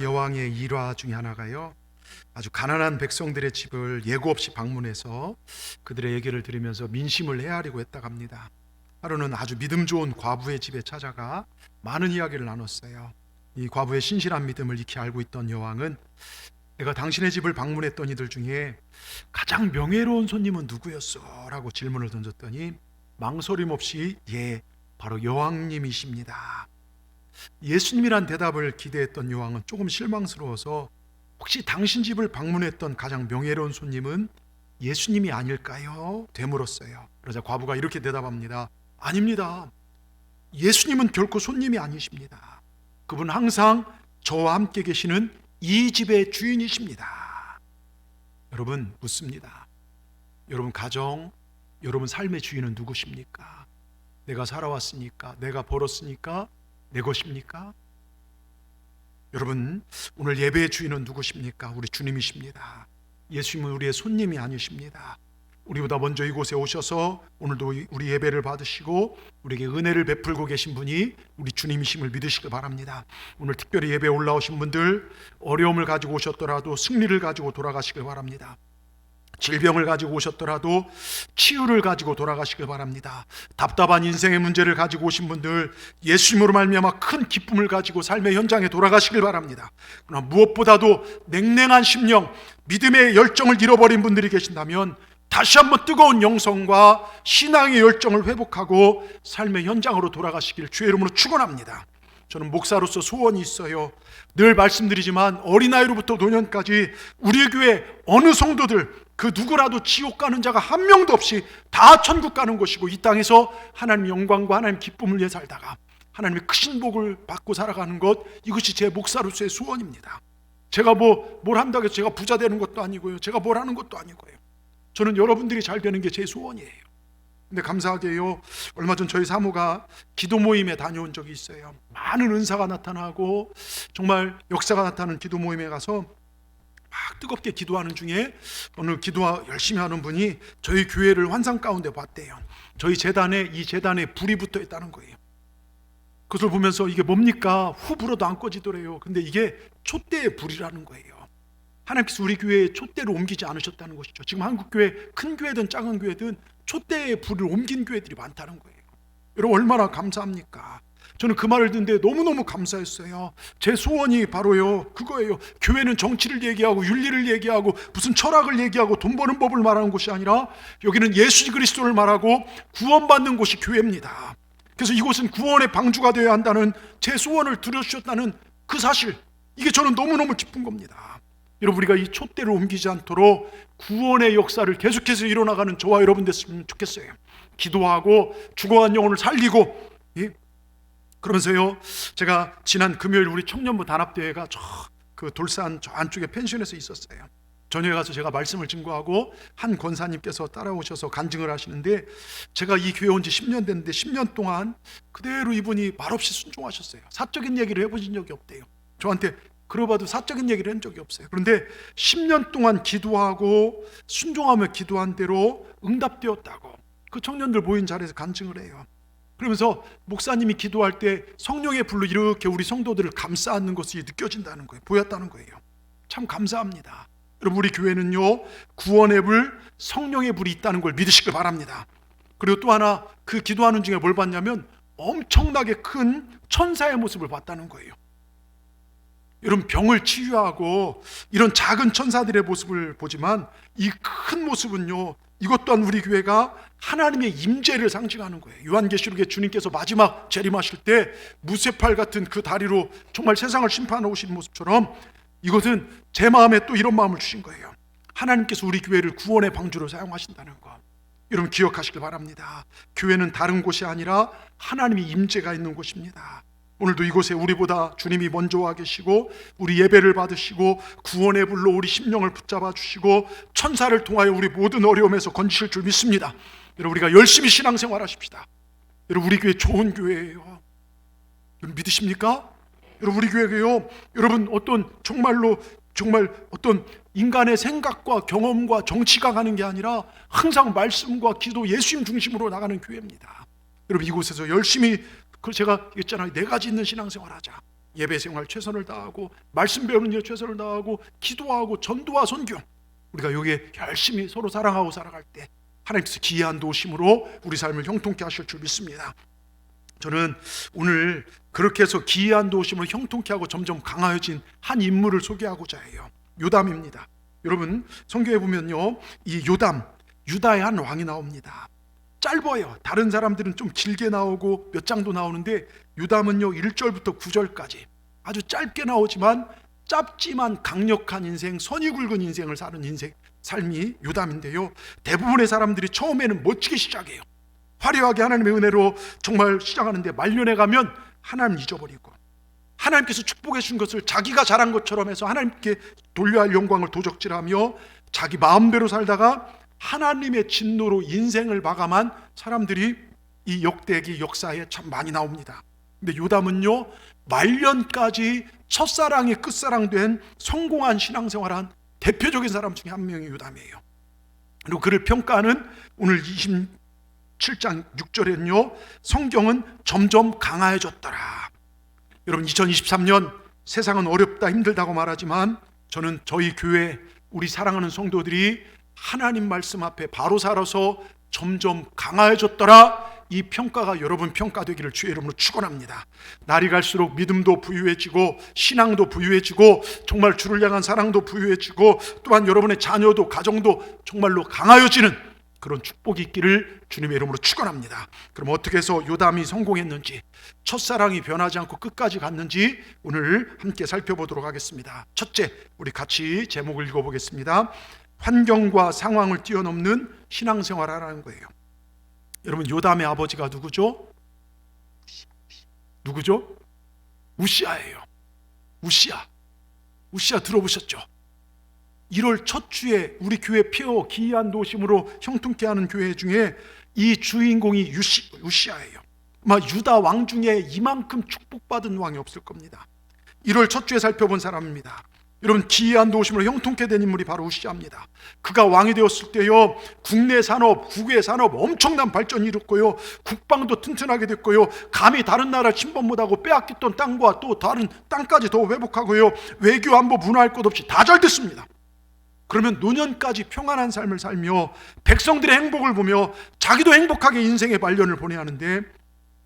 여왕의 일화 중에 하나가요, 아주 가난한 백성들의 집을 예고 없이 방문해서 그들의 얘기를 들으면서 민심을 헤아리고 했다고 합니다. 하루는 아주 믿음 좋은 과부의 집에 찾아가 많은 이야기를 나눴어요. 이 과부의 신실한 믿음을 익히 알고 있던 여왕은, 내가 당신의 집을 방문했던 이들 중에 가장 명예로운 손님은 누구였어? 라고 질문을 던졌더니 망설임 없이 바로 여왕님이십니다. 예수님이란 대답을 기대했던 여왕은 조금 실망스러워서, 혹시 당신 집을 방문했던 가장 명예로운 손님은 예수님이 아닐까요? 되물었어요. 그러자 과부가 이렇게 대답합니다. 아닙니다. 예수님은 결코 손님이 아니십니다. 그분 항상 저와 함께 계시는 이 집의 주인이십니다. 여러분, 묻습니다. 여러분 가정, 여러분 삶의 주인은 누구십니까? 내가 살아왔으니까, 내가 벌었으니까 내 것입니까? 여러분, 오늘 예배의 주인은 누구십니까? 우리 주님이십니다. 예수님은 우리의 손님이 아니십니다. 우리보다 먼저 이곳에 오셔서 오늘도 우리 예배를 받으시고 우리에게 은혜를 베풀고 계신 분이 우리 주님이심을 믿으시길 바랍니다. 오늘 특별히 예배에 올라오신 분들, 어려움을 가지고 오셨더라도 승리를 가지고 돌아가시길 바랍니다. 질병을 가지고 오셨더라도 치유를 가지고 돌아가시길 바랍니다. 답답한 인생의 문제를 가지고 오신 분들, 예수님으로 말미암아 큰 기쁨을 가지고 삶의 현장에 돌아가시길 바랍니다. 그러나 무엇보다도 냉랭한 심령, 믿음의 열정을 잃어버린 분들이 계신다면 다시 한번 뜨거운 영성과 신앙의 열정을 회복하고 삶의 현장으로 돌아가시길 주의 이름으로 축원합니다. 저는 목사로서 소원이 있어요. 늘 말씀드리지만 어린아이로부터 노년까지 우리 교회 어느 성도들 그 누구라도 지옥 가는 자가 한 명도 없이 다 천국 가는 것이고, 이 땅에서 하나님 영광과 하나님 기쁨을 위해 살다가 하나님의 크신 복을 받고 살아가는 것, 이것이 제 목사로서의 소원입니다. 제가 뭘 한다고 해서 제가 부자 되는 것도 아니고요, 제가 뭘 하는 것도 아니고요. 저는 여러분들이 잘 되는 게 제 소원이에요. 근데 감사하게요, 얼마 전 저희 사모가 기도 모임에 다녀온 적이 있어요. 많은 은사가 나타나고 정말 역사가 나타나는 기도 모임에 가서 막 뜨겁게 기도하는 중에 어느 기도 열심히 하는 분이 저희 교회를 환상 가운데 봤대요. 저희 이 재단에 불이 붙어 있다는 거예요. 그것을 보면서 이게 뭡니까? 후 불어도 안 꺼지더래요. 근데 이게 촛대의 불이라는 거예요. 하나님께서 우리 교회에 촛대를 옮기지 않으셨다는 것이죠. 지금 한국교회 큰 교회든 작은 교회든 촛대의 불을 옮긴 교회들이 많다는 거예요. 여러분, 얼마나 감사합니까? 저는 그 말을 듣는데 너무너무 감사했어요. 제 소원이 바로요, 그거예요. 교회는 정치를 얘기하고 윤리를 얘기하고 무슨 철학을 얘기하고 돈 버는 법을 말하는 곳이 아니라 여기는 예수 그리스도를 말하고 구원받는 곳이 교회입니다. 그래서 이곳은 구원의 방주가 되어야 한다는 제 소원을 들어주셨다는 그 사실, 이게 저는 너무너무 기쁜 겁니다. 여러분, 우리가 이 촛대를 옮기지 않도록 구원의 역사를 계속해서 일어나가는 저와 여러분 됐으면 좋겠어요. 기도하고 죽어간 영혼을 살리고. 그러면서요, 제가 지난 금요일 우리 청년부 단합대회가 그 돌산 저 안쪽에 펜션에서 있었어요. 저녁에 가서 제가 말씀을 증거하고 한 권사님께서 따라오셔서 간증을 하시는데, 제가 이 교회 온 지 10년 됐는데 10년 동안 그대로 이분이 말없이 순종하셨어요. 사적인 얘기를 해보신 적이 없대요. 저한테 그러봐도 사적인 얘기를 한 적이 없어요. 그런데 10년 동안 기도하고 순종하며 기도한 대로 응답되었다고 그 청년들 모인 자리에서 간증을 해요. 그러면서 목사님이 기도할 때 성령의 불로 이렇게 우리 성도들을 감싸 안는 것이 느껴진다는 거예요. 보였다는 거예요. 참 감사합니다. 여러분, 우리 교회는요, 구원의 불, 성령의 불이 있다는 걸 믿으시길 바랍니다. 그리고 또 하나, 그 기도하는 중에 뭘 봤냐면 엄청나게 큰 천사의 모습을 봤다는 거예요. 여러분, 병을 치유하고 이런 작은 천사들의 모습을 보지만 이 큰 모습은요, 이것 또한 우리 교회가 하나님의 임재를 상징하는 거예요. 요한계시록에 주님께서 마지막 재림하실 때 무쇠팔 같은 그 다리로 정말 세상을 심판하러 오신 모습처럼, 이것은 제 마음에 또 이런 마음을 주신 거예요. 하나님께서 우리 교회를 구원의 방주로 사용하신다는 거, 여러분 기억하시길 바랍니다. 교회는 다른 곳이 아니라 하나님의 임재가 있는 곳입니다. 오늘도 이곳에 우리보다 주님이 먼저 와 계시고 우리 예배를 받으시고 구원의 불로 우리 심령을 붙잡아 주시고 천사를 통하여 우리 모든 어려움에서 건지실 줄 믿습니다. 여러분, 우리가 열심히 신앙생활 하십시다. 여러분, 우리 교회 좋은 교회예요. 여러분, 믿으십니까? 여러분, 우리 교회가요, 여러분 정말 어떤 인간의 생각과 경험과 정치가 가는 게 아니라 항상 말씀과 기도, 예수님 중심으로 나가는 교회입니다. 여러분, 이곳에서 열심히, 제가 얘기했잖아요, 4가지 있는 신앙생활 하자. 예배 생활 최선을 다하고 말씀 배우는 일 최선을 다하고 기도하고 전도와 선교, 우리가 여기에 열심히 서로 사랑하고 살아갈 때 하나님께서 기이한 도우심으로 우리 삶을 형통케 하실 줄 믿습니다. 저는 오늘 그렇게 해서 기이한 도우심을 형통케 하고 점점 강하여진 한 인물을 소개하고자 해요. 요담입니다. 여러분 성경에 보면요, 이 요담, 유다의 한 왕이 나옵니다. 짧아요. 다른 사람들은 좀 길게 나오고 몇 장도 나오는데 요담은요 1절부터 9절까지 아주 짧게 나오지만 짧지만 강력한 인생, 선이 굵은 인생을 사는 삶이 요담인데요, 대부분의 사람들이 처음에는 멋지게 시작해요. 화려하게 하나님의 은혜로 정말 시작하는데 말년에 가면 하나님 잊어버리고 하나님께서 축복해 준 것을 자기가 잘한 것처럼 해서 하나님께 돌려야 할 영광을 도적질하며 자기 마음대로 살다가 하나님의 진노로 인생을 마감한 사람들이 이 역대기 역사에 참 많이 나옵니다. 근데 요담은요 말년까지 첫사랑이 끝사랑된 성공한 신앙생활한 대표적인 사람 중에 한 명이 요담이에요. 그리고 그를 평가하는 오늘 27장 6절에는요 성경은 점점 강화해졌더라. 여러분 2023년 세상은 어렵다 힘들다고 말하지만 저는 저희 교회 우리 사랑하는 성도들이 하나님 말씀 앞에 바로 살아서 점점 강화해졌더라, 이 평가가 여러분 평가되기를 주의 이름으로 축원합니다. 날이 갈수록 믿음도 부유해지고 신앙도 부유해지고 정말 주를 향한 사랑도 부유해지고 또한 여러분의 자녀도 가정도 정말로 강하여지는 그런 축복이 있기를 주님의 이름으로 축원합니다. 그럼 어떻게 해서 요담이 성공했는지, 첫사랑이 변하지 않고 끝까지 갔는지 오늘 함께 살펴보도록 하겠습니다. 첫째, 우리 같이 제목을 읽어보겠습니다. 환경과 상황을 뛰어넘는 신앙생활하라는 거예요. 여러분 요담의 아버지가 누구죠? 누구죠? 우시아예요. 우시아 들어보셨죠? 1월 첫 주에 우리 교회 폐허 기이한 도심으로 형통케 하는 교회 중에 이 주인공이 우시아예요. 아마 유다 왕 중에 이만큼 축복받은 왕이 없을 겁니다. 1월 첫 주에 살펴본 사람입니다. 여러분 기이한 도심으로 형통케 된 인물이 바로 우시아입니다. 그가 왕이 되었을 때요 국내 산업, 국외 산업 엄청난 발전이 일었고요, 국방도 튼튼하게 됐고요, 감히 다른 나라 침범 못하고 빼앗겼던 땅과 또 다른 땅까지 더 회복하고요, 외교 안보 문화할 것 없이 다 잘 됐습니다. 그러면 노년까지 평안한 삶을 살며 백성들의 행복을 보며 자기도 행복하게 인생의 말년을 보내야 하는데,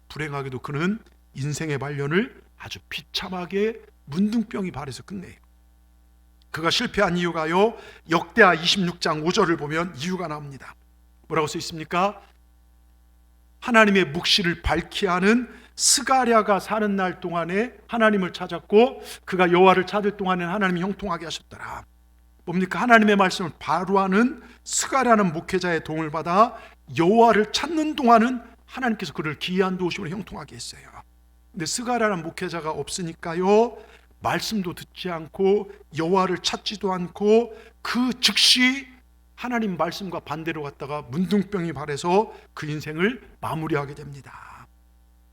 불행하게도 그는 인생의 말년을 아주 비참하게 문둥병이 발해서 끝내요. 그가 실패한 이유가요 역대하 26장 5절을 보면 이유가 나옵니다. 뭐라고 써 있습니까? 하나님의 묵시를 밝히 하는 스가랴가 사는 날 동안에 하나님을 찾았고 그가 여호와를 찾을 동안에는 하나님이 형통하게 하셨더라. 뭡니까? 하나님의 말씀을 바로 하는 스가랴는 목회자의 도움을 받아 여호와를 찾는 동안은 하나님께서 그를 기이한 도심으로 형통하게 했어요. 근데 스가랴는 목회자가 없으니까요 말씀도 듣지 않고 여호와를 찾지도 않고 그 즉시 하나님 말씀과 반대로 갔다가 문둥병이 발해서 그 인생을 마무리하게 됩니다.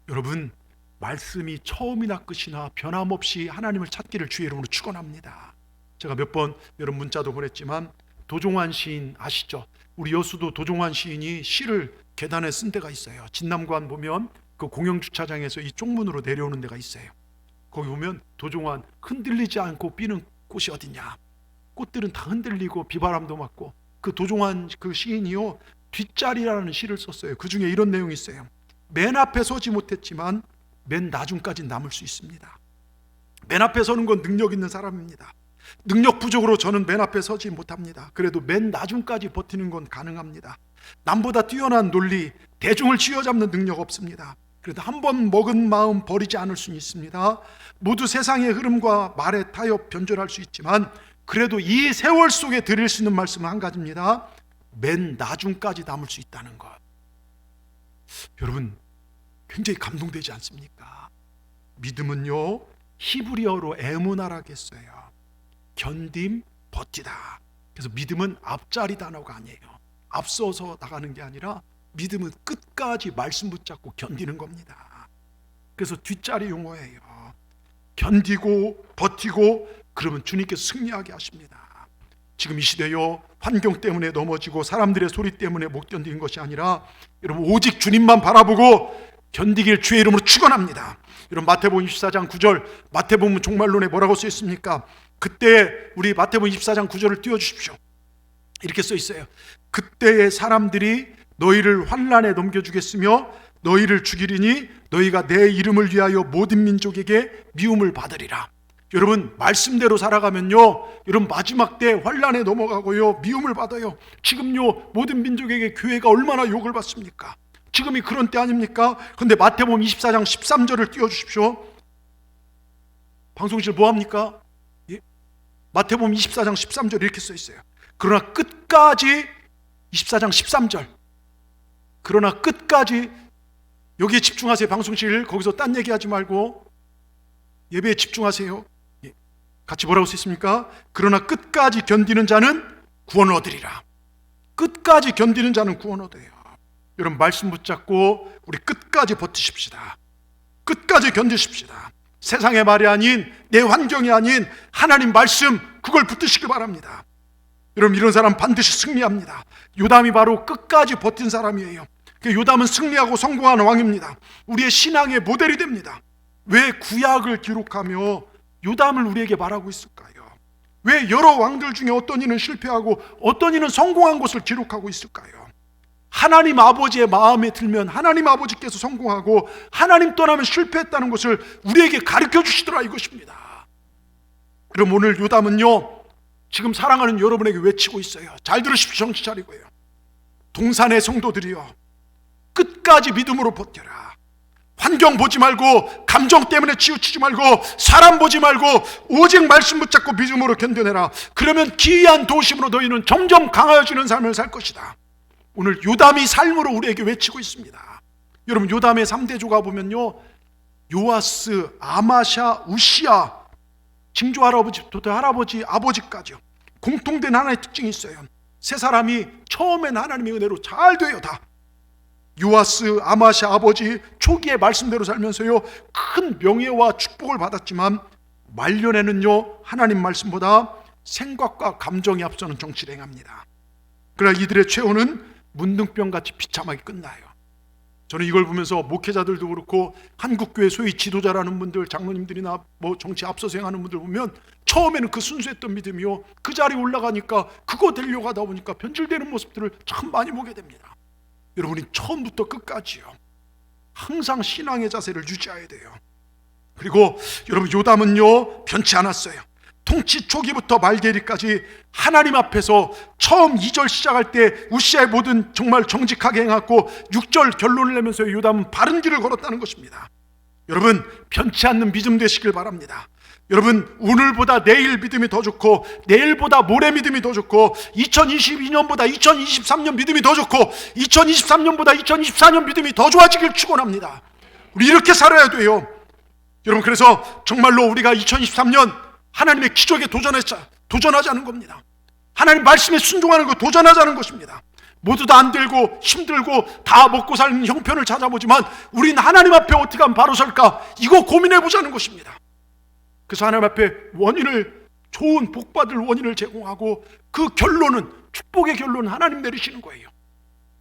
여러분 말씀이 처음이나 끝이나 변함없이 하나님을 찾기를 주의 이름으로 축원합니다. 제가 몇 번 여러분 문자도 보냈지만 도종환 시인 아시죠? 우리 여수도 도종환 시인이 시를 계단에 쓴 데가 있어요. 진남관 보면 그 공영주차장에서 이 쪽문으로 내려오는 데가 있어요. 거기 보면 도종환 흔들리지 않고 피는 꽃이 어디냐, 꽃들은 다 흔들리고 비바람도 맞고, 그 도종환 그 시인이요 뒷자리라는 시를 썼어요. 그 중에 이런 내용이 있어요. 맨 앞에 서지 못했지만 맨 나중까지 남을 수 있습니다. 맨 앞에 서는 건 능력 있는 사람입니다. 능력 부족으로 저는 맨 앞에 서지 못합니다. 그래도 맨 나중까지 버티는 건 가능합니다. 남보다 뛰어난 논리, 대중을 쥐어잡는 능력 없습니다. 그래도 한 번 먹은 마음 버리지 않을 수는 있습니다. 모두 세상의 흐름과 말에 타협 변절할 수 있지만 그래도 이 세월 속에 드릴 수 있는 말씀은 한 가지입니다. 맨 나중까지 남을 수 있다는 것. 여러분 굉장히 감동되지 않습니까? 믿음은요 히브리어로 에무나라고 했어요. 견딤, 버티다. 그래서 믿음은 앞자리 단어가 아니에요. 앞서서 나가는 게 아니라 믿음은 끝까지 말씀 붙잡고 견디는 겁니다. 그래서 뒷자리 용어예요. 견디고 버티고 그러면 주님께서 승리하게 하십니다. 지금 이 시대요 환경 때문에 넘어지고 사람들의 소리 때문에 못 견디는 것이 아니라 여러분 오직 주님만 바라보고 견디길 주의 이름으로 축원합니다. 이런 마태복음 24장 9절, 마태복음 종말론에 뭐라고 써 있습니까? 그때 우리 마태복음 24장 9절을 띄워주십시오. 이렇게 써 있어요. 그때의 사람들이 너희를 환난에 넘겨주겠으며 너희를 죽이리니 너희가 내 이름을 위하여 모든 민족에게 미움을 받으리라. 여러분, 말씀대로 살아가면요, 여러분 마지막 때 환난에 넘어가고요, 미움을 받아요. 지금요 모든 민족에게 교회가 얼마나 욕을 받습니까? 지금이 그런 때 아닙니까? 그런데 마태복음 24장 13절을 띄워주십시오. 방송실 뭐합니까? 예? 마태복음 24장 13절 이렇게 써 있어요. 그러나 끝까지, 24장 13절, 그러나 끝까지, 여기에 집중하세요. 방송실 거기서 딴 얘기하지 말고 예배에 집중하세요. 같이 뭐라고 써 있습니까? 그러나 끝까지 견디는 자는 구원을 얻으리라. 끝까지 견디는 자는 구원 얻어요. 여러분, 말씀 붙잡고 우리 끝까지 버티십시다. 끝까지 견디십시다. 세상의 말이 아닌, 내 환경이 아닌 하나님 말씀, 그걸 붙드시길 바랍니다. 여러분, 이런 사람 반드시 승리합니다. 요담이 바로 끝까지 버틴 사람이에요. 요담은 승리하고 성공하는 왕입니다. 우리의 신앙의 모델이 됩니다. 왜 구약을 기록하며 요담을 우리에게 말하고 있을까요? 왜 여러 왕들 중에 어떤 이는 실패하고 어떤 이는 성공한 것을 기록하고 있을까요? 하나님 아버지의 마음에 들면 하나님 아버지께서 성공하고 하나님 떠나면 실패했다는 것을 우리에게 가르쳐 주시더라, 이것입니다. 그럼 오늘 요담은요, 지금 사랑하는 여러분에게 외치고 있어요. 잘 들으십시오. 정신 차리고요. 동산의 성도들이요, 끝까지 믿음으로 버텨라. 환경 보지 말고, 감정 때문에 치우치지 말고, 사람 보지 말고 오직 말씀 붙잡고 믿음으로 견뎌내라. 그러면 기이한 도심으로 너희는 점점 강하여지는 삶을 살 것이다. 오늘 요담이 삶으로 우리에게 외치고 있습니다. 여러분, 요담의 3대조가 보면요, 요아스, 아마샤, 우시야, 징조 할아버지부터 할아버지, 아버지까지요, 공통된 하나의 특징이 있어요. 세 사람이 처음엔 하나님의 은혜로 잘 돼요. 다 요아스, 아마샤 아버지 초기에 말씀대로 살면서요 큰 명예와 축복을 받았지만 말년에는요 하나님 말씀보다 생각과 감정이 앞서는 정치를 행합니다. 그러나 이들의 최후는 문둥병같이 비참하게 끝나요. 저는 이걸 보면서 목회자들도 그렇고 한국교회 소위 지도자라는 분들, 장로님들이나 뭐 정치 앞서서 행하는 분들 보면 처음에는 그 순수했던 믿음이요, 그 자리에 올라가니까 그거 되려고 하다 보니까 변질되는 모습들을 참 많이 보게 됩니다. 여러분이 처음부터 끝까지요 항상 신앙의 자세를 유지해야 돼요. 그리고 여러분, 요담은요 변치 않았어요. 통치 초기부터 말기리까지 하나님 앞에서 처음 2절 시작할 때 우시아의 모든 정말 정직하게 행하고 6절 결론을 내면서 요담은 바른 길을 걸었다는 것입니다. 여러분, 변치 않는 믿음 되시길 바랍니다. 여러분, 오늘보다 내일 믿음이 더 좋고 내일보다 모레 믿음이 더 좋고 2022년보다 2023년 믿음이 더 좋고 2023년보다 2024년 믿음이 더 좋아지길 축원합니다. 우리 이렇게 살아야 돼요. 여러분, 그래서 정말로 우리가 2023년 하나님의 기적에 도전하자는 겁니다. 하나님 말씀에 순종하는 거 도전하자는 것입니다. 모두 다 안 들고 힘들고 다 먹고 사는 형편을 찾아보지만 우리는 하나님 앞에 어떻게 하면 바로 설까, 이거 고민해보자는 것입니다. 그래서 하나님 앞에 원인을, 좋은 복받을 원인을 제공하고 그 결론은, 축복의 결론은 하나님 내리시는 거예요.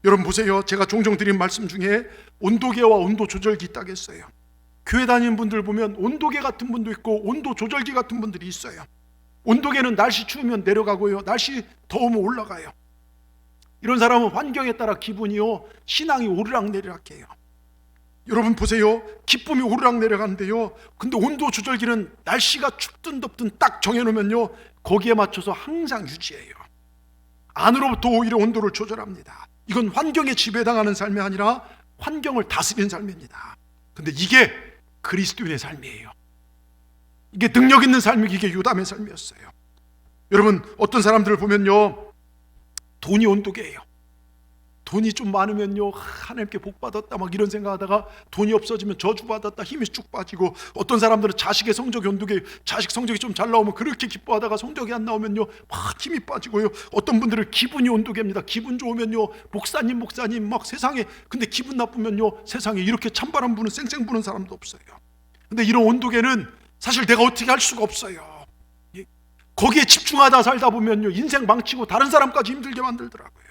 여러분 보세요. 제가 종종 드린 말씀 중에 온도계와 온도 조절기 있다고 했어요. 교회 다니는 분들 보면 온도계 같은 분도 있고 온도 조절기 같은 분들이 있어요. 온도계는 날씨 추우면 내려가고요, 날씨 더우면 올라가요. 이런 사람은 환경에 따라 기분이요, 신앙이 오르락내리락 해요. 여러분 보세요. 기쁨이 오르락내리락하는데요, 근데 온도 조절기는 날씨가 춥든 덥든 딱 정해놓으면요 거기에 맞춰서 항상 유지해요. 안으로부터 오히려 온도를 조절합니다. 이건 환경에 지배당하는 삶이 아니라 환경을 다스리는 삶입니다. 근데 이게 그리스도인의 삶이에요. 이게 능력 있는 삶이, 이게 요담의 삶이었어요. 여러분, 어떤 사람들을 보면요 돈이 온도계예요. 돈이 좀 많으면요 하나님께 복 받았다 막 이런 생각하다가 돈이 없어지면 저주받았다 힘이 쭉 빠지고, 어떤 사람들은 자식의 성적이 온도계, 자식 성적이 좀 잘 나오면 그렇게 기뻐하다가 성적이 안 나오면요 막 힘이 빠지고요. 어떤 분들은 기분이 온도계입니다. 기분 좋으면요 목사님 막 세상에, 근데 기분 나쁘면요 세상에 이렇게 찬바람 부는, 쌩쌩 부는 사람도 없어요. 근데 이런 온도계는 사실 내가 어떻게 할 수가 없어요. 거기에 집중하다 살다 보면요 인생 망치고 다른 사람까지 힘들게 만들더라고요.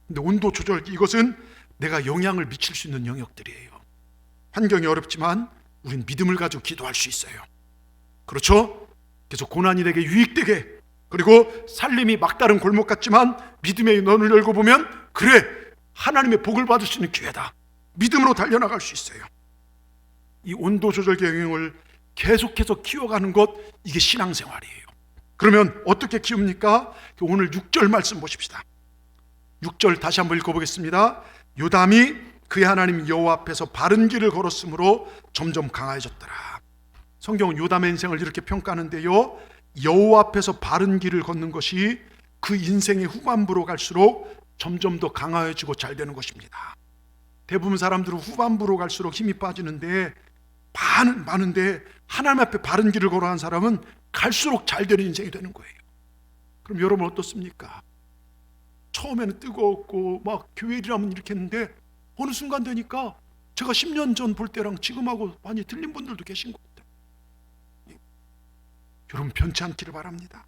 근데 온도 조절기, 이것은 내가 영향을 미칠 수 있는 영역들이에요. 환경이 어렵지만 우린 믿음을 가지고 기도할 수 있어요. 그렇죠? 그래서 고난이 내게 유익되게, 그리고 살림이 막다른 골목 같지만 믿음의 눈을 열고 보면 그래, 하나님의 복을 받을 수 있는 기회다. 믿음으로 달려나갈 수 있어요. 이 온도 조절 경영을 계속해서 키워가는 것, 이게 신앙생활이에요. 그러면 어떻게 키웁니까? 오늘 6절 말씀 보십시다. 6절 다시 한번 읽어보겠습니다. 요담이 그의 하나님 여호와 앞에서 바른 길을 걸었으므로 점점 강해졌더라. 성경은 요담의 인생을 이렇게 평가하는데요, 여호와 앞에서 바른 길을 걷는 것이 그 인생의 후반부로 갈수록 점점 더 강해지고 잘 되는 것입니다. 대부분 사람들은 후반부로 갈수록 힘이 빠지는데 많은데 하나님 앞에 바른 길을 걸어간 사람은 갈수록 잘 되는 인생이 되는 거예요. 그럼 여러분 어떻습니까? 처음에는 뜨거웠고 막 교회라면 이렇게 했는데 어느 순간 되니까 제가 10년 전 볼 때랑 지금하고 많이 틀린 분들도 계신 것 같아요. 여러분 변치 않기를 바랍니다.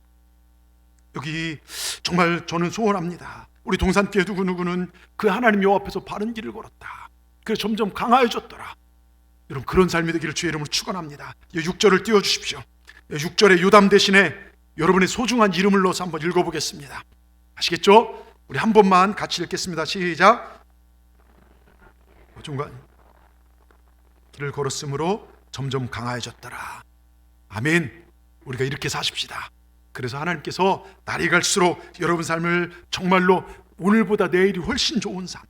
여기 정말 저는 소원합니다. 우리 동산교회 누구누구는 그 하나님 여호와 앞에서 바른 길을 걸었다. 그래서 점점 강해졌더라. 여러분 그런 삶이 되기를 주의 이름으로 축원합니다. 6절을 띄워주십시오. 6절에 요담 대신에 여러분의 소중한 이름을 넣어서 한번 읽어보겠습니다. 아시겠죠? 우리 한 번만 같이 읽겠습니다. 시작. 중간 길을 걸었으므로 점점 강해졌더라. 아멘. 우리가 이렇게 사십시다. 그래서 하나님께서 날이 갈수록 여러분 삶을 정말로 오늘보다 내일이 훨씬 좋은 삶,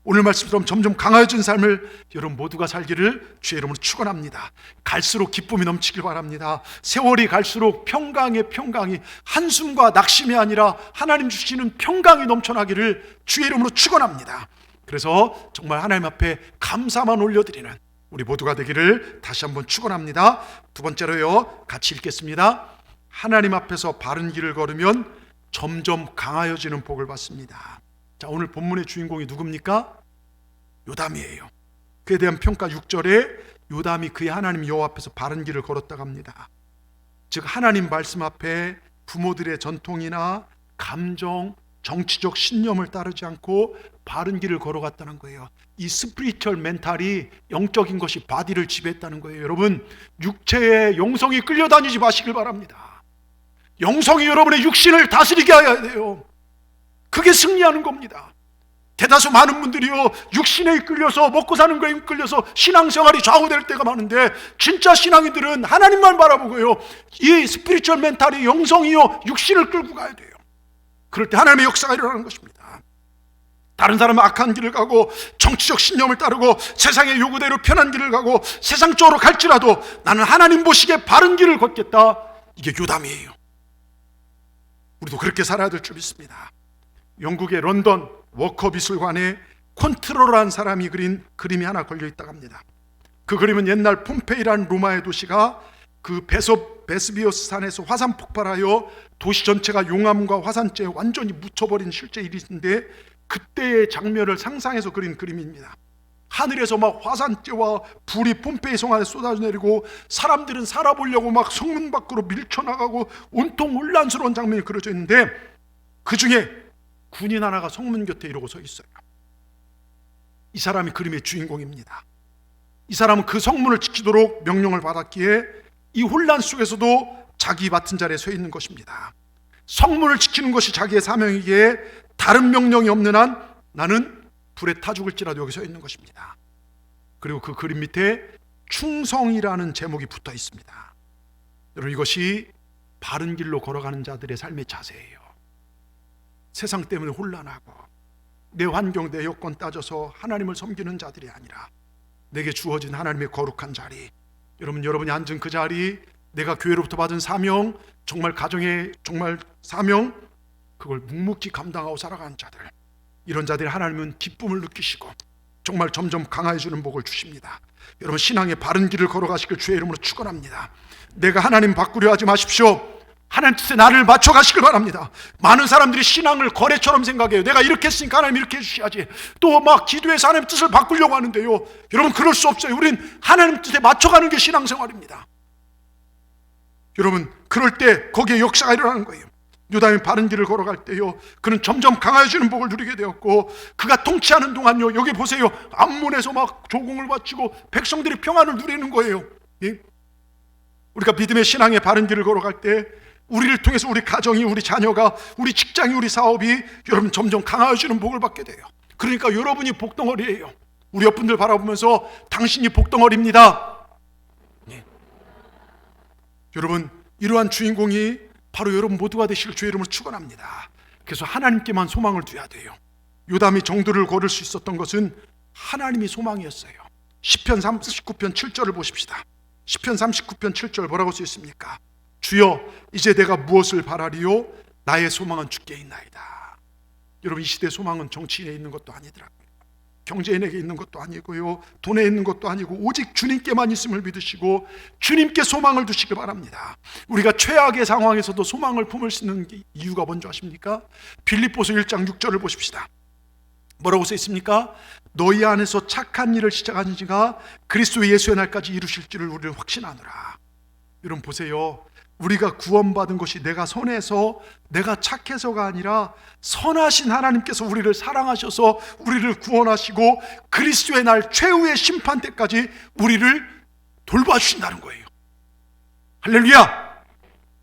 오늘 말씀처럼 점점 강해진 삶을 여러분 모두가 살기를 주의 이름으로 축원합니다. 갈수록 기쁨이 넘치길 바랍니다. 세월이 갈수록 평강의 평강이, 한숨과 낙심이 아니라 하나님 주시는 평강이 넘쳐나기를 주의 이름으로 축원합니다. 그래서 정말 하나님 앞에 감사만 올려드리는 우리 모두가 되기를 다시 한번 축원합니다. 두 번째로요, 같이 읽겠습니다. 하나님 앞에서 바른 길을 걸으면 점점 강하여지는 복을 받습니다. 자, 오늘 본문의 주인공이 누굽니까? 요담이에요. 그에 대한 평가 6절에 요담이 그의 하나님 여호와 앞에서 바른 길을 걸었다고 합니다. 즉 하나님 말씀 앞에 부모들의 전통이나 감정, 정치적 신념을 따르지 않고 바른 길을 걸어갔다는 거예요. 이 스피리추얼 멘탈이, 영적인 것이 바디를 지배했다는 거예요. 여러분 육체의 영성이 끌려다니지 마시길 바랍니다. 영성이 여러분의 육신을 다스리게 해야 돼요. 그게 승리하는 겁니다. 대다수 많은 분들이요, 육신에 끌려서, 먹고 사는 거에 끌려서 신앙생활이 좌우될 때가 많은데, 진짜 신앙인들은 하나님만 바라보고요, 이 스피리추얼 멘탈이, 영성이요, 육신을 끌고 가야 돼요. 그럴 때 하나님의 역사가 일어나는 것입니다. 다른 사람은 악한 길을 가고 정치적 신념을 따르고 세상의 요구대로 편한 길을 가고 세상적으로 갈지라도 나는 하나님 보시기에 바른 길을 걷겠다. 이게 요담이에요. 우리도 그렇게 살아야 될 줄 믿습니다. 영국의 런던 워커 미술관에 콘트로라는 사람이 그린 그림이 하나 걸려 있다고 합니다. 그 그림은 옛날 폼페이라는 로마의 도시가 그 베스비오스 산에서 화산 폭발하여 도시 전체가 용암과 화산재에 완전히 묻혀버린 실제 일인데, 그때의 장면을 상상해서 그린 그림입니다. 하늘에서 막 화산재와 불이 폼페이 성 안에 쏟아져 내리고 사람들은 살아보려고 막 성문 밖으로 밀쳐나가고 온통 혼란스러운 장면이 그려져 있는데, 그 중에 군인 하나가 성문 곁에 이러고 서 있어요. 이 사람이 그림의 주인공입니다. 이 사람은 그 성문을 지키도록 명령을 받았기에 이 혼란 속에서도 자기 맡은 자리에 서 있는 것입니다. 성문을 지키는 것이 자기의 사명이기에 다른 명령이 없는 한 나는 불에 타 죽을지라도 여기 서 있는 것입니다. 그리고 그 그림 밑에 충성이라는 제목이 붙어 있습니다. 여러분 이것이 바른 길로 걸어가는 자들의 삶의 자세예요. 세상 때문에 혼란하고 내 환경, 내 여건 따져서 하나님을 섬기는 자들이 아니라 내게 주어진 하나님의 거룩한 자리, 여러분이 앉은 그 자리, 내가 교회로부터 받은 사명, 정말 가정의 정말 사명, 그걸 묵묵히 감당하고 살아가는 자들, 이런 자들이 하나님은 기쁨을 느끼시고 정말 점점 강화해주는 복을 주십니다. 여러분 신앙의 바른 길을 걸어가시길 주의 이름으로 축원합니다. 내가 하나님 바꾸려 하지 마십시오. 하나님 뜻에 나를 맞춰가시길 바랍니다. 많은 사람들이 신앙을 거래처럼 생각해요. 내가 이렇게 했으니까 하나님 이렇게 해주셔야지. 또 막 기도해서 하나님 뜻을 바꾸려고 하는데요, 여러분 그럴 수 없어요. 우린 하나님 뜻에 맞춰가는 게 신앙생활입니다. 여러분 그럴 때 거기에 역사가 일어나는 거예요. 요담이 바른 길을 걸어갈 때요, 그는 점점 강해지는 복을 누리게 되었고, 그가 통치하는 동안요, 여기 보세요, 암몬에서 막 조공을 바치고 백성들이 평안을 누리는 거예요. 예? 우리가 믿음의 신앙의 바른 길을 걸어갈 때 우리를 통해서 우리 가정이, 우리 자녀가, 우리 직장이, 우리 사업이 여러분 점점 강화해지는 복을 받게 돼요. 그러니까 여러분이 복덩어리예요. 우리 옆분들 바라보면서 당신이 복덩어리입니다. 네. 여러분, 이러한 주인공이 바로 여러분 모두가 되실 주의 이름으로 축원합니다. 그래서 하나님께만 소망을 둬야 돼요. 요담이 정도를 걸을 수 있었던 것은 하나님이 소망이었어요. 시편 39편 7절을 보십시다. 시편 39편 7절 뭐라고 써 있습니까? 주여, 이제 내가 무엇을 바라리요? 나의 소망은 주께 있나이다. 여러분, 이 시대의 소망은 정치인에 있는 것도 아니더라고요. 경제인에게 있는 것도 아니고요, 돈에 있는 것도 아니고 오직 주님께만 있음을 믿으시고 주님께 소망을 두시기 바랍니다. 우리가 최악의 상황에서도 소망을 품을 수 있는 이유가 뭔지 아십니까? 빌립보서 1장 6절을 보십시다. 뭐라고 써 있습니까? 너희 안에서 착한 일을 시작하신 이가 그리스도 예수의 날까지 이루실 줄을 우리를 확신하노라. 여러분 보세요. 우리가 구원받은 것이 내가 선해서, 내가 착해서가 아니라 선하신 하나님께서 우리를 사랑하셔서 우리를 구원하시고 그리스도의 날 최후의 심판 때까지 우리를 돌봐주신다는 거예요. 할렐루야!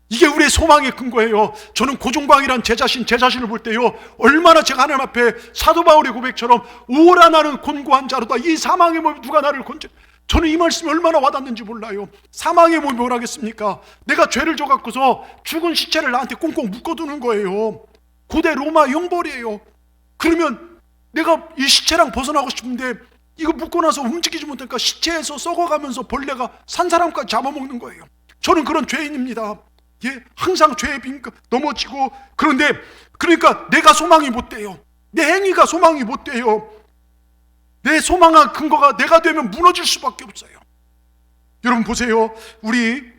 이게 우리의 소망의 근거예요. 저는 고종광이란 제 자신을 볼 때요, 얼마나 제가 하나님 앞에 사도 바울의 고백처럼 오라 나는 곤고한 자로다. 이 사망의 몸이 누가 나를 건져. 저는 이 말씀이 얼마나 와닿는지 몰라요. 사망의 몸이 뭐라겠습니까? 내가 죄를 져갖고서 죽은 시체를 나한테 꽁꽁 묶어두는 거예요. 고대 로마 형벌이에요. 그러면 내가 이 시체랑 벗어나고 싶은데 이거 묶고 나서 움직이지 못하니까 시체에서 썩어가면서 벌레가 산 사람까지 잡아먹는 거예요. 저는 그런 죄인입니다. 예, 항상 죄에 넘어지고. 그런데 그러니까 내가 소망이 못 돼요. 내 행위가 소망이 못 돼요. 내 소망한 근거가 내가 되면 무너질 수밖에 없어요. 여러분 보세요. 우리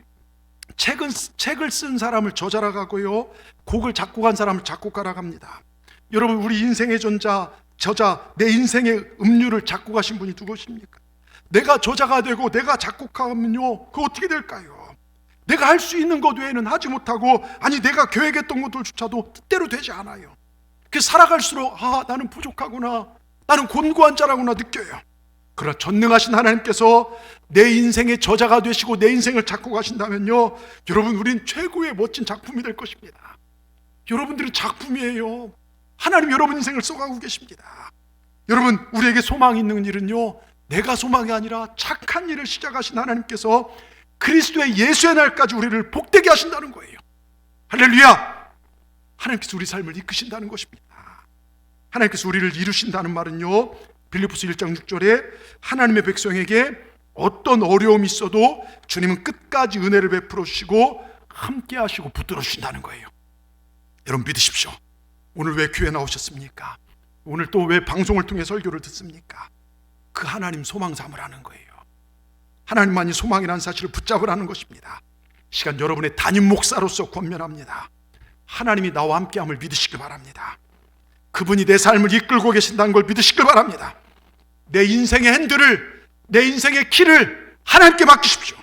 책을 쓴 사람을 저자라고 하고요, 곡을 작곡한 사람을 작곡가라고 합니다. 여러분, 우리 인생의 저자, 내 인생의 음료를 작곡하신 분이 누구십니까? 내가 저자가 되고 내가 작곡하면요, 그거 어떻게 될까요? 내가 할 수 있는 것 외에는 하지 못하고, 아니 내가 계획했던 것들조차도 뜻대로 되지 않아요. 그래서 살아갈수록 나는 부족하구나, 나는 곤고한 자라구나 느껴요. 그러나 전능하신 하나님께서 내 인생의 저자가 되시고 내 인생을 작곡하신다면요, 여러분, 우린 최고의 멋진 작품이 될 것입니다. 여러분들은 작품이에요. 하나님 여러분 인생을 써가고 계십니다. 여러분, 우리에게 소망이 있는 일은요, 내가 소망이 아니라 착한 일을 시작하신 하나님께서 그리스도의 예수의 날까지 우리를 복되게 하신다는 거예요. 할렐루야! 하나님께서 우리 삶을 이끄신다는 것입니다. 하나님께서 우리를 이루신다는 말은요, 빌립보서 1장 6절에 하나님의 백성에게 어떤 어려움이 있어도 주님은 끝까지 은혜를 베풀어 주시고 함께 하시고 붙들어 주신다는 거예요. 여러분 믿으십시오. 오늘 왜 교회 나오셨습니까? 오늘 또 왜 방송을 통해 설교를 듣습니까? 그 하나님 소망 삼으라는 거예요. 하나님만이 소망이라는 사실을 붙잡으라는 것입니다. 시간 여러분의 담임 목사로서 권면합니다. 하나님이 나와 함께함을 믿으시길 바랍니다. 그분이 내 삶을 이끌고 계신다는 걸 믿으시길 바랍니다. 내 인생의 핸들을, 내 인생의 키를 하나님께 맡기십시오.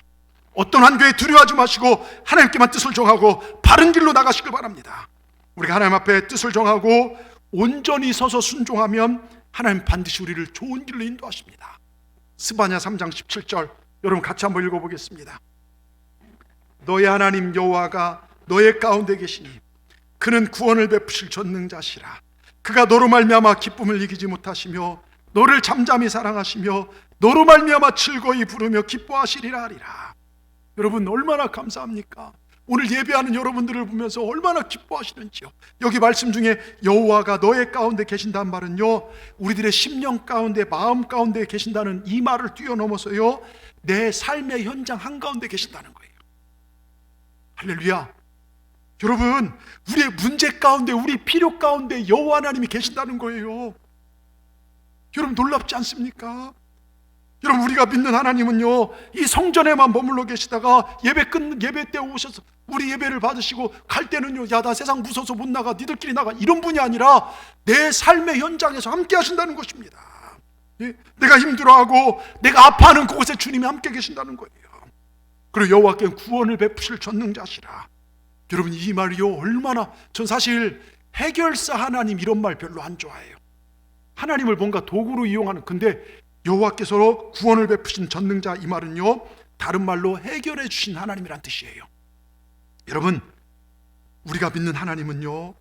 어떤 한교에 두려워하지 마시고 하나님께만 뜻을 정하고 바른 길로 나가시길 바랍니다. 우리가 하나님 앞에 뜻을 정하고 온전히 서서 순종하면 하나님 반드시 우리를 좋은 길로 인도하십니다. 스바냐 3장 17절 여러분 같이 한번 읽어보겠습니다. 너의 하나님 여호와가 너의 가운데 계시니 그는 구원을 베푸실 전능자시라. 그가 너로 말미암아 기쁨을 이기지 못하시며 너를 잠잠히 사랑하시며 너로 말미암아 즐거이 부르며 기뻐하시리라 하리라. 여러분 얼마나 감사합니까? 오늘 예배하는 여러분들을 보면서 얼마나 기뻐하시는지요. 여기 말씀 중에 여호와가 너의 가운데 계신다는 말은요, 우리들의 심령 가운데, 마음 가운데 계신다는 이 말을 뛰어넘어서요, 내 삶의 현장 한가운데 계신다는 거예요. 할렐루야. 여러분, 우리의 문제 가운데, 우리 필요 가운데 여호와 하나님이 계신다는 거예요. 여러분 놀랍지 않습니까? 여러분, 우리가 믿는 하나님은요, 이 성전에만 머물러 계시다가 예배 때 오셔서 우리 예배를 받으시고 갈 때는요, 야 나 세상 무서워서 못 나가, 니들끼리 나가, 이런 분이 아니라 내 삶의 현장에서 함께 하신다는 것입니다. 예? 내가 힘들어하고 내가 아파하는 그곳에 주님이 함께 계신다는 거예요. 그리고 여호와께는 구원을 베푸실 전능자시라. 여러분 이 말이요, 얼마나, 전 사실 해결사 하나님 이런 말 별로 안 좋아해요. 하나님을 뭔가 도구로 이용하는, 근데 여호와께서 구원을 베푸신 전능자, 이 말은요 다른 말로 해결해 주신 하나님이란 뜻이에요. 여러분, 우리가 믿는 하나님은요,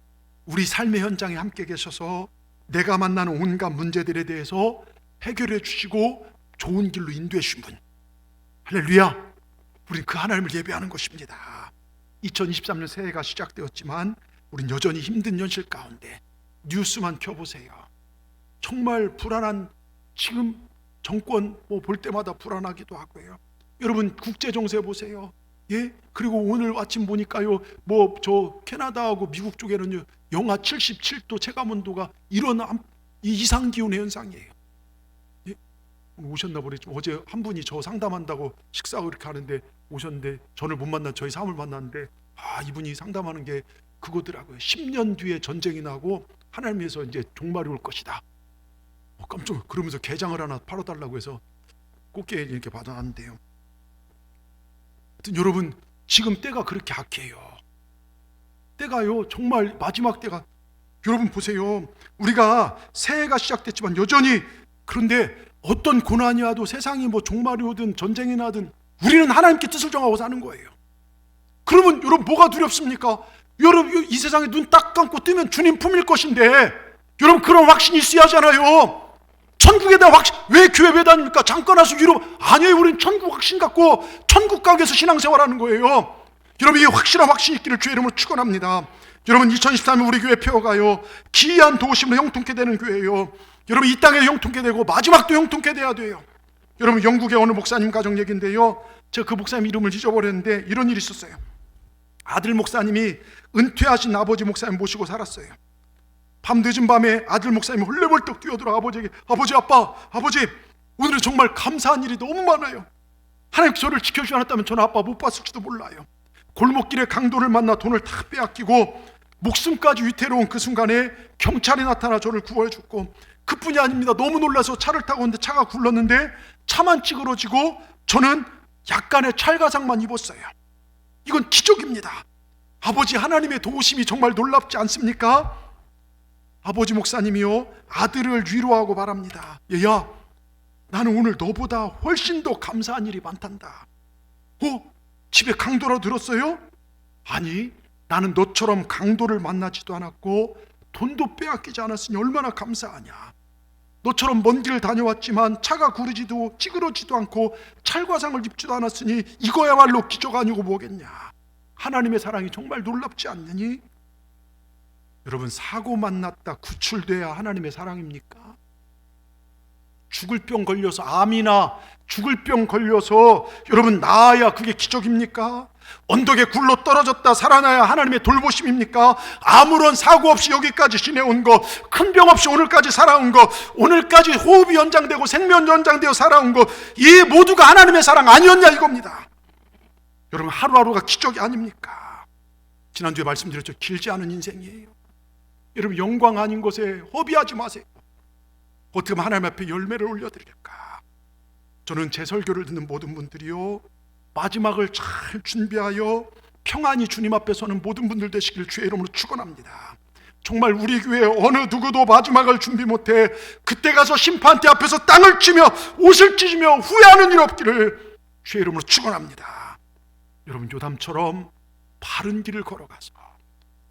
우리 삶의 현장에 함께 계셔서 내가 만나는 온갖 문제들에 대해서 해결해 주시고 좋은 길로 인도해 주신 분. 할렐루야. 우린 그 하나님을 예배하는 것입니다. 2023년 새해가 시작되었지만 우린 여전히 힘든 현실 가운데 뉴스만 켜보세요. 정말 불안한, 지금 정권 볼 때마다 불안하기도 하고요. 여러분, 국제 정세 보세요. 예? 그리고 오늘 아침 보니까요, 저 캐나다하고 미국 쪽에는요, 영하 77도 체감온도가 이런 이 이상 기온의 현상이에요. 예? 오셨나 보겠죠. 어제 한 분이 저 상담한다고 식사하고 이렇게 하는데 오셨는데, 저를 못 만난 저희 사람을 만났는데, 이분이 상담하는 게 그거더라고요. 10년 뒤에 전쟁이 나고 하나님에서 이제 종말이 올 것이다. 깜짝 그러면서 게장을 하나 팔아달라고 해서 꽃게 이렇게 받아놨는데요. 하여튼 여러분, 지금 때가 그렇게 악해요. 때가요, 정말 마지막 때가. 여러분 보세요. 우리가 새해가 시작됐지만 여전히, 그런데 어떤 고난이 와도, 세상이 종말이 오든 전쟁이 나든 우리는 하나님께 뜻을 정하고 사는 거예요. 그러면 여러분, 뭐가 두렵습니까? 여러분, 이 세상에 눈 딱 감고 뜨면 주님 품일 것인데, 여러분, 그런 확신이 있어야 하잖아요. 천국에 대한 확신. 왜 교회 왜 다닙니까? 잠깐 와서 위로. 아니에요. 우리는 천국 확신 갖고 천국 가게에서 신앙생활하는 거예요. 여러분, 이 확실한 확신이 있기를 주의 이름으로 축원합니다. 여러분, 2013년 우리 교회 표어가요, 기이한 도우심으로 형통케 되는 교회예요. 여러분, 이 땅에 형통케 되고 마지막도 형통케 돼야 돼요. 여러분, 영국의 어느 목사님 가정 얘기인데요, 제가 그 목사님 이름을 잊어버렸는데 이런 일이 있었어요. 아들 목사님이 은퇴하신 아버지 목사님 모시고 살았어요. 밤 늦은 밤에 아들 목사님이 헐레벌떡 뛰어들어 아버지에게, 아버지, 오늘은 정말 감사한 일이 너무 많아요. 하나님께서 저를 지켜주지 않았다면 저는 아빠 못 봤을지도 몰라요. 골목길에 강도를 만나 돈을 다 빼앗기고 목숨까지 위태로운 그 순간에 경찰이 나타나 저를 구해줬고, 그뿐이 아닙니다. 너무 놀라서 차를 타고 오는데 차가 굴렀는데 차만 찌그러지고 저는 약간의 찰가상만 입었어요. 이건 기적입니다. 아버지 하나님의 도우심이 정말 놀랍지 않습니까? 아버지 목사님이요, 아들을 위로하고 말합니다. 얘야, 나는 오늘 너보다 훨씬 더 감사한 일이 많단다. 집에 강도라 들었어요? 아니, 나는 너처럼 강도를 만나지도 않았고 돈도 빼앗기지 않았으니 얼마나 감사하냐. 너처럼 먼 길을 다녀왔지만 차가 구르지도 찌그러지도 않고 찰과상을 입지도 않았으니 이거야말로 기적 아니고 뭐겠냐. 하나님의 사랑이 정말 놀랍지 않느니? 여러분, 사고 만났다 구출돼야 하나님의 사랑입니까? 죽을 병 걸려서, 암이나 죽을 병 걸려서 여러분 나아야 그게 기적입니까? 언덕에 굴러 떨어졌다 살아나야 하나님의 돌보심입니까? 아무런 사고 없이 여기까지 지내온 거, 큰 병 없이 오늘까지 살아온 거, 오늘까지 호흡이 연장되고 생명 연장되어 살아온 거, 이 모두가 하나님의 사랑 아니었냐 이겁니다. 여러분, 하루하루가 기적이 아닙니까? 지난주에 말씀드렸죠. 길지 않은 인생이에요. 여러분, 영광 아닌 것에 허비하지 마세요. 어떻게 하면 하나님 앞에 열매를 올려드릴까? 저는 제 설교를 듣는 모든 분들이요, 마지막을 잘 준비하여 평안히 주님 앞에 서는 모든 분들 되시길 주의 이름으로 축원합니다. 정말 우리 교회 어느 누구도 마지막을 준비 못해 그때 가서 심판대 앞에서 땅을 치며 옷을 찢으며 후회하는 일 없기를 주의 이름으로 축원합니다. 여러분, 요담처럼 바른 길을 걸어가서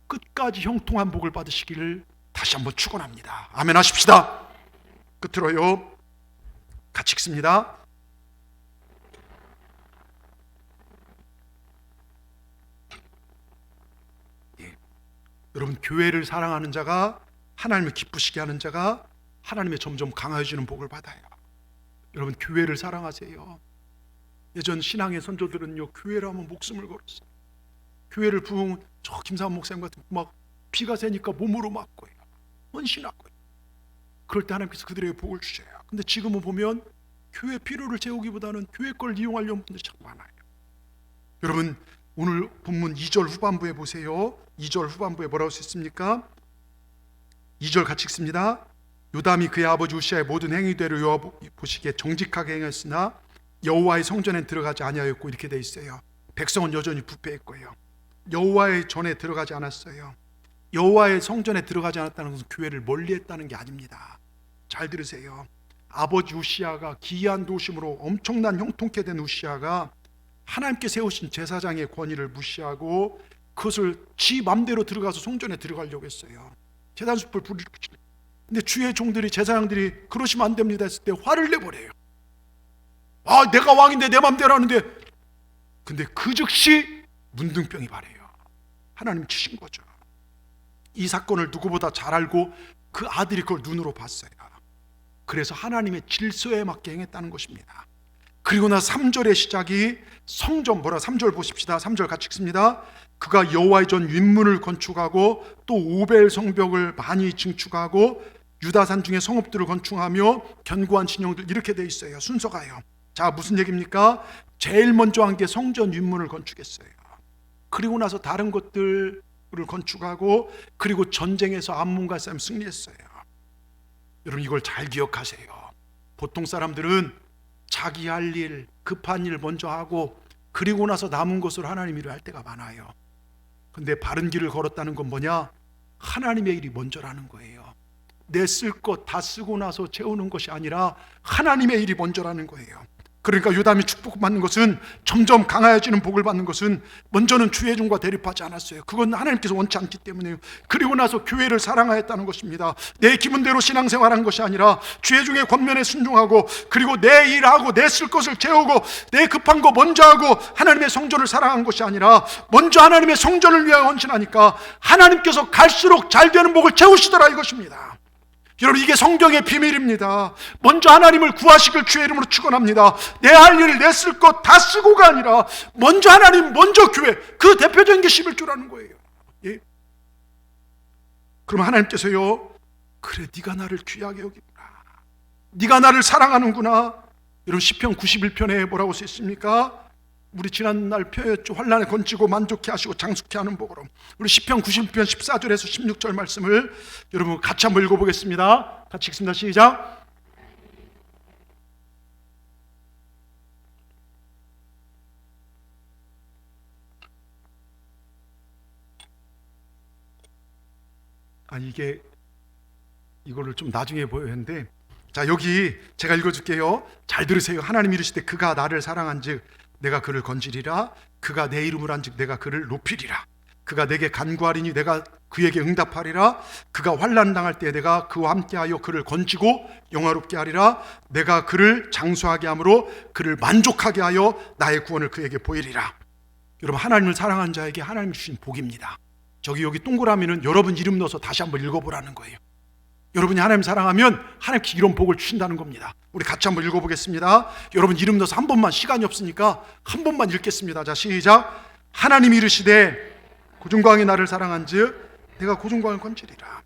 끝까지 형통한 복을 받으시기를 다시 한번 축원합니다. 아멘 하십시다. 끝으로요, 같이 읽습니다. 여러분, 교회를 사랑하는 자가, 하나님을 기쁘시게 하는 자가 하나님의 점점 강해지는 복을 받아요. 여러분, 교회를 사랑하세요. 예전 신앙의 선조들은요, 교회를 하면 목숨을 걸었어요. 교회를 부흥, 저 김사원 목사님 같은 막 비가 새니까 몸으로 맞고요, 헌신하고요. 그럴 때 하나님께서 그들에게 복을 주셔요. 근데 지금은 보면 교회 필요를 채우기보다는 교회 걸 이용하려는 분들이 참 많아요. 여러분, 오늘 본문 2절 후반부에 보세요. 2절 후반부에 뭐라고 썼습니까? 2절 같이 읽습니다. 요담이 그의 아버지 우시아의 모든 행위대로 여호와 보시기에 정직하게 행했으나 여호와의 성전에 들어가지 아니하였고, 이렇게 돼 있어요. 백성은 여전히 부패했고요, 여호와의 전에 들어가지 않았어요. 여호와의 성전에 들어가지 않았다는 것은 교회를 멀리했다는 게 아닙니다. 잘 들으세요. 아버지 우시아가 기이한 도심으로 엄청난 형통케 된 우시아가 하나님께 세우신 제사장의 권위를 무시하고 그것을 지 맘대로 들어가서 성전에 들어가려고 했어요. 제단숲을 불을 붙이는. 근데 주의 종들이, 제사장들이 그러시면 안 됩니다 했을 때 화를 내버려요. 아, 내가 왕인데 내 맘대로 하는데. 근데 그 즉시 문둥병이 발해요. 하나님 치신 거죠. 이 사건을 누구보다 잘 알고 그 아들이 그걸 눈으로 봤어요. 그래서 하나님의 질서에 맞게 행했다는 것입니다. 그리고 나 3절의 시작이 성전, 3절 보십시다. 3절 같이 읽습니다. 그가 여호와의 전 윗문을 건축하고 또 오벨 성벽을 많이 증축하고 유다산 중에 성읍들을 건축하며 견고한 진영들, 이렇게 돼 있어요. 순서가요. 자, 무슨 얘기입니까? 제일 먼저 한 게 성전 윗문을 건축했어요. 그리고 나서 다른 것들을 건축하고, 그리고 전쟁에서 암몬과 싸움 승리했어요. 여러분, 이걸 잘 기억하세요. 보통 사람들은 자기 할 일, 급한 일 먼저 하고 그리고 나서 남은 것으로 하나님 일을 할 때가 많아요. 근데 바른 길을 걸었다는 건 뭐냐? 하나님의 일이 먼저라는 거예요. 내 쓸 것 다 쓰고 나서 채우는 것이 아니라 하나님의 일이 먼저라는 거예요. 그러니까 요담이 축복받는 것은, 점점 강하여지는 복을 받는 것은 먼저는 주의 종과 대립하지 않았어요. 그건 하나님께서 원치 않기 때문에요. 그리고 나서 교회를 사랑하였다는 것입니다. 내 기분대로 신앙생활한 것이 아니라 주의 종의 권면에 순종하고, 그리고 내 일하고 내 쓸 것을 채우고 내 급한 거 먼저 하고 하나님의 성전을 사랑한 것이 아니라 먼저 하나님의 성전을 위하여 헌신하니까 하나님께서 갈수록 잘 되는 복을 채우시더라, 이것입니다. 여러분, 이게 성경의 비밀입니다. 먼저 하나님을 구하시길 주의 이름으로 축원합니다. 내 할 일, 내 쓸 것 다 쓰고가 아니라 먼저 하나님, 먼저 교회, 그 대표적인 게 11조라는 거예요. 예? 그럼 하나님께서요, 그래, 네가 나를 귀하게 여기구나, 네가 나를 사랑하는구나. 여러분, 시편 91편에 뭐라고 쓰였습니까? 우리 지난날 표현했죠. 환난에 건지고 만족해 하시고 장숙해 하는 복으로. 우리 시편 91편 14절에서 16절 말씀을 여러분 같이 한번 읽어보겠습니다. 같이 읽습니다. 시작. 아니, 이거를 좀 나중에 보여야 하는데, 자, 여기 제가 읽어줄게요. 잘 들으세요. 하나님 이르시되 그가 나를 사랑한즉 내가 그를 건지리라. 그가 내 이름을 한즉 내가 그를 높이리라. 그가 내게 간구하리니 내가 그에게 응답하리라. 그가 환난 당할 때 내가 그와 함께하여 그를 건지고 영화롭게 하리라. 내가 그를 장수하게 함으로 그를 만족하게 하여 나의 구원을 그에게 보이리라. 여러분, 하나님을 사랑한 자에게 하나님이 주신 복입니다. 여기 동그라미는 여러분 이름 넣어서 다시 한번 읽어보라는 거예요. 여러분이 하나님 사랑하면 하나님께 이런 복을 주신다는 겁니다. 우리 같이 한번 읽어보겠습니다. 여러분 이름 넣어서 한 번만, 시간이 없으니까 한 번만 읽겠습니다. 자, 시작. 하나님이 이르시되 고중광이 나를 사랑한즉 내가 고중광을 건지리라.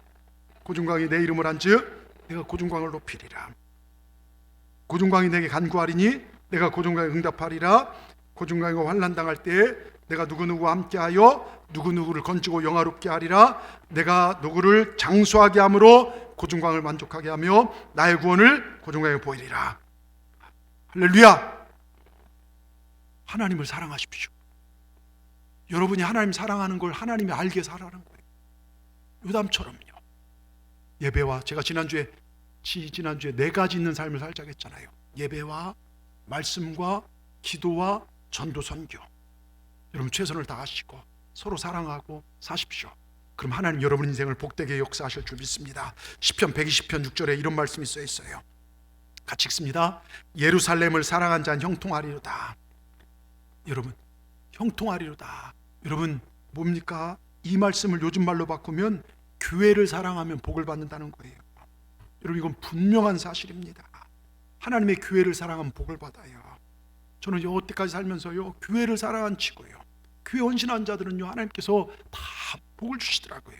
고중광이 내 이름을 한즉 내가 고중광을 높이리라. 고중광이 내게 간구하리니 내가 고중광에 응답하리라. 고중광이가 환난 당할 때 내가 누구누구와 함께하여 누구누구를 건지고 영화롭게 하리라. 내가 누구를 장수하게 함으로 고중광을 만족하게 하며 나의 구원을 고중광에 보이리라. 할렐루야. 하나님을 사랑하십시오. 여러분이 하나님 사랑하는 걸 하나님이 알게 살아라는 거예요. 요담처럼요. 예배와, 제가 지난주에 네 가지 있는 삶을 살자고 했잖아요. 예배와 말씀과 기도와 전도 선교. 여러분 최선을 다하시고 서로 사랑하고 사십시오. 그럼 하나님 여러분 인생을 복되게 역사하실 줄 믿습니다. 시편 120편 6절에 이런 말씀이 써 있어요. 같이 읽습니다. 예루살렘을 사랑한 자는 형통하리로다. 여러분, 형통하리로다. 여러분 뭡니까? 이 말씀을 요즘 말로 바꾸면 교회를 사랑하면 복을 받는다는 거예요. 여러분, 이건 분명한 사실입니다. 하나님의 교회를 사랑하면 복을 받아요. 저는 여태까지 살면서요, 교회를 사랑한 치고요, 교회 헌신한 자들은요, 하나님께서 다 복을 주시더라고요.